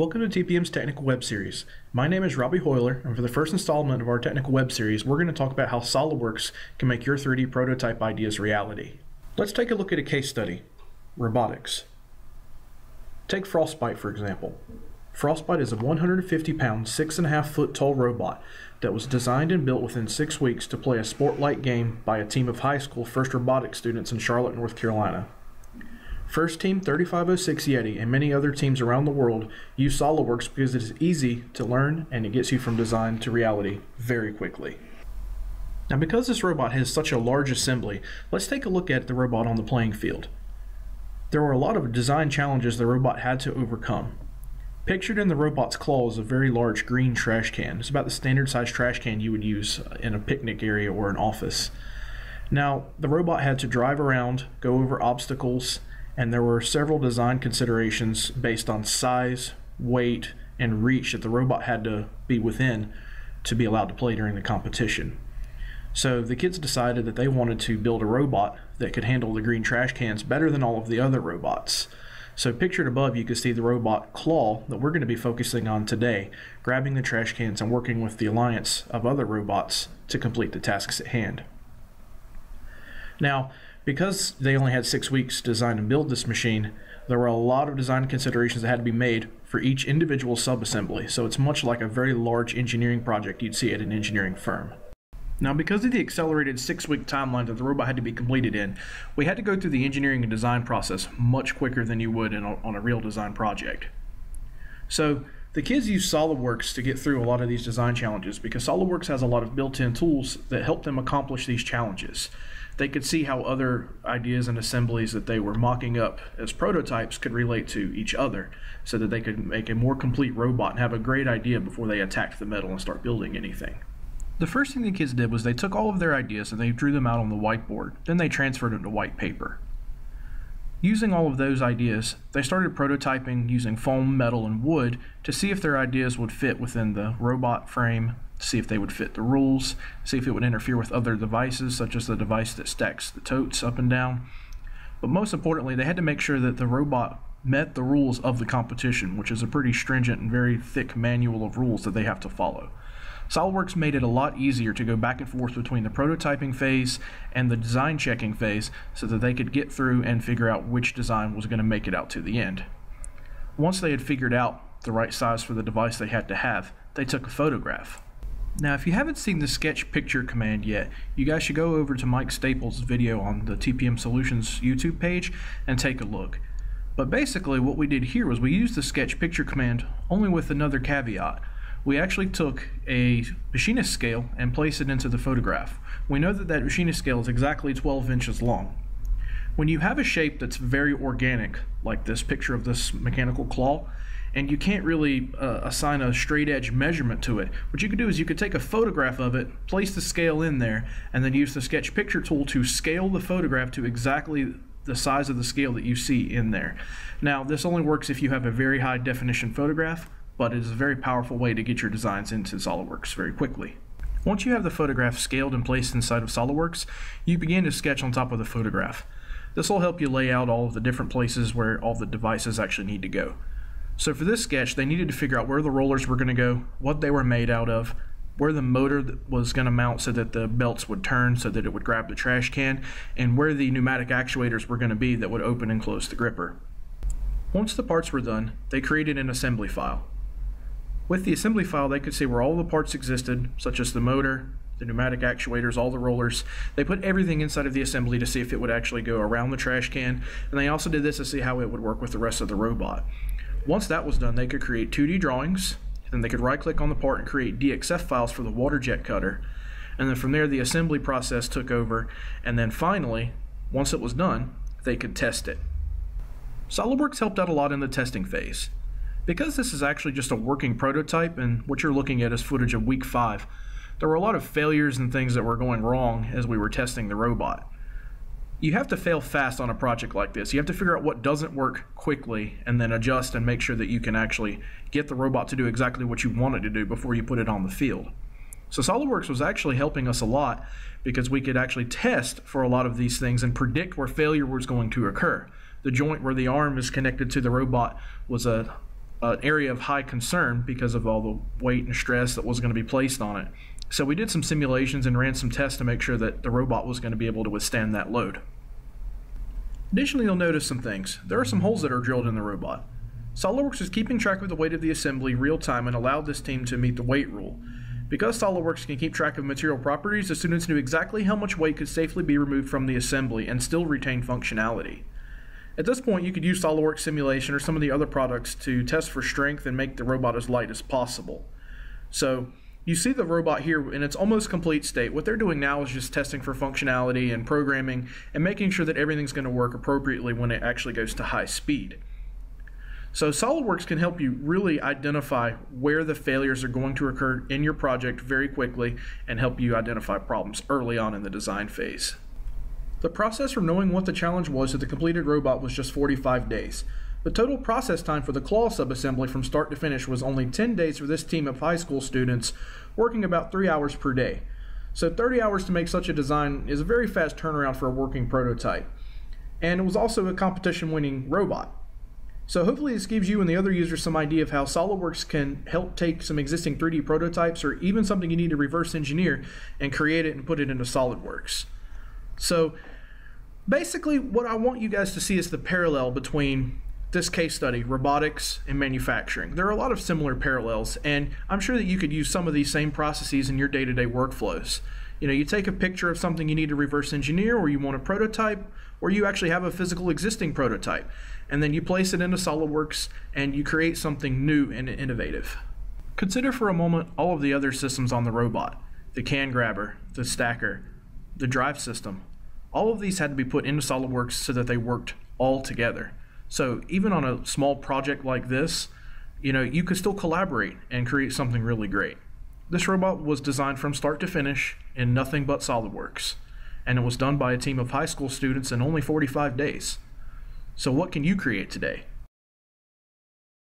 Welcome to TPM's Technical Web Series. My name is Robbie Hoyler, and for the first installment of our Technical Web Series, we're going to talk about how SOLIDWORKS can make your 3D prototype ideas reality. Let's take a look at a case study, robotics. Take frostbite, for example. Frostbite is a 150-pound, 6.5-foot tall robot that was designed and built within 6 weeks to play a sport-like game by a team of high school FIRST robotics students in Charlotte, North Carolina. First Team 3506 Yeti and many other teams around the world use SOLIDWORKS because it is easy to learn and it gets you from design to reality very quickly. Now, because this robot has such a large assembly, let's take a look at the robot on the playing field. There were a lot of design challenges the robot had to overcome. Pictured in the robot's claw is a very large green trash can. It's about the standard size trash can you would use in a picnic area or an office. Now, the robot had to drive around, go over obstacles, and there were several design considerations based on size, weight, and reach that the robot had to be within to be allowed to play during the competition. So the kids decided that they wanted to build a robot that could handle the green trash cans better than all of the other robots. So pictured above, you can see the robot Claw that we're going to be focusing on today, grabbing the trash cans and working with the alliance of other robots to complete the tasks at hand. Now, because they only had 6 weeks to design and build this machine, there were a lot of design considerations that had to be made for each individual subassembly, so it's much like a very large engineering project you'd see at an engineering firm. Now, because of the accelerated 6-week timeline that the robot had to be completed in, we had to go through the engineering and design process much quicker than you would on a real design project. So the kids use SOLIDWORKS to get through a lot of these design challenges because SOLIDWORKS has a lot of built-in tools that help them accomplish these challenges. They could see how other ideas and assemblies that they were mocking up as prototypes could relate to each other so that they could make a more complete robot and have a great idea before they attacked the metal and start building anything. The first thing the kids did was they took all of their ideas and they drew them out on the whiteboard. Then they transferred them to white paper. Using all of those ideas, they started prototyping using foam, metal, and wood to see if their ideas would fit within the robot frame, see if they would fit the rules, see if it would interfere with other devices, such as the device that stacks the totes up and down. But most importantly, they had to make sure that the robot met the rules of the competition, which is a pretty stringent and very thick manual of rules that they have to follow. SOLIDWORKS made it a lot easier to go back and forth between the prototyping phase and the design checking phase so that they could get through and figure out which design was going to make it out to the end. Once they had figured out the right size for the device they had to have, they took a photograph. Now, if you haven't seen the sketch picture command yet, you guys should go over to Mike Staples' video on the TPM Solutions YouTube page and take a look. But basically what we did here was we used the sketch picture command only with another caveat. We actually took a machinist scale and placed it into the photograph. We know that that machinist scale is exactly 12 inches long. When you have a shape that's very organic, like this picture of this mechanical claw, and you can't really assign a straight edge measurement to it, what you could do is you could take a photograph of it, place the scale in there, and then use the sketch picture tool to scale the photograph to exactly the size of the scale that you see in there. Now, this only works if you have a very high definition photograph, but it is a very powerful way to get your designs into SOLIDWORKS very quickly. Once you have the photograph scaled and placed inside of SOLIDWORKS, you begin to sketch on top of the photograph. This will help you lay out all of the different places where all the devices actually need to go. So for this sketch, they needed to figure out where the rollers were going to go, what they were made out of, where the motor was going to mount so that the belts would turn so that it would grab the trash can, and where the pneumatic actuators were going to be that would open and close the gripper. Once the parts were done, they created an assembly file. With the assembly file, they could see where all the parts existed, such as the motor, the pneumatic actuators, all the rollers. They put everything inside of the assembly to see if it would actually go around the trash can, and they also did this to see how it would work with the rest of the robot. Once that was done, they could create 2D drawings, then they could right-click on the part and create DXF files for the water jet cutter, and then from there the assembly process took over, and then finally, once it was done, they could test it. SOLIDWORKS helped out a lot in the testing phase. Because this is actually just a working prototype and what you're looking at is footage of week 5, there were a lot of failures and things that were going wrong as we were testing the robot. You have to fail fast on a project like this. You have to figure out what doesn't work quickly and then adjust and make sure that you can actually get the robot to do exactly what you want it to do before you put it on the field. So SOLIDWORKS was actually helping us a lot because we could actually test for a lot of these things and predict where failure was going to occur. The joint where the arm is connected to the robot was a an area of high concern because of all the weight and stress that was going to be placed on it. So we did some simulations and ran some tests to make sure that the robot was going to be able to withstand that load. Additionally, you'll notice some things. There are some holes that are drilled in the robot. SOLIDWORKS is keeping track of the weight of the assembly real time and allowed this team to meet the weight rule. Because SOLIDWORKS can keep track of material properties, the students knew exactly how much weight could safely be removed from the assembly and still retain functionality. At this point, you could use SOLIDWORKS simulation or some of the other products to test for strength and make the robot as light as possible. So you see the robot here in its almost complete state. What they're doing now is just testing for functionality and programming and making sure that everything's going to work appropriately when it actually goes to high speed. So SOLIDWORKS can help you really identify where the failures are going to occur in your project very quickly and help you identify problems early on in the design phase. The process from knowing what the challenge was to the completed robot was just 45 days. The total process time for the claw subassembly from start to finish was only 10 days for this team of high school students, working about 3 hours per day. So 30 hours to make such a design is a very fast turnaround for a working prototype. And it was also a competition-winning robot. So hopefully this gives you and the other users some idea of how SOLIDWORKS can help take some existing 3D prototypes or even something you need to reverse engineer and create it and put it into SOLIDWORKS. So basically what I want you guys to see is the parallel between this case study, robotics and manufacturing. There are a lot of similar parallels, and I'm sure that you could use some of these same processes in your day-to-day workflows. You know, you take a picture of something you need to reverse engineer, or you want a prototype, or you actually have a physical existing prototype, and then you place it into SOLIDWORKS and you create something new and innovative. Consider for a moment all of the other systems on the robot: the can grabber, the stacker, the drive system. All of these had to be put into SOLIDWORKS so that they worked all together. So even on a small project like this, you know, you could still collaborate and create something really great. This robot was designed from start to finish in nothing but SOLIDWORKS, and it was done by a team of high school students in only 45 days. So what can you create today?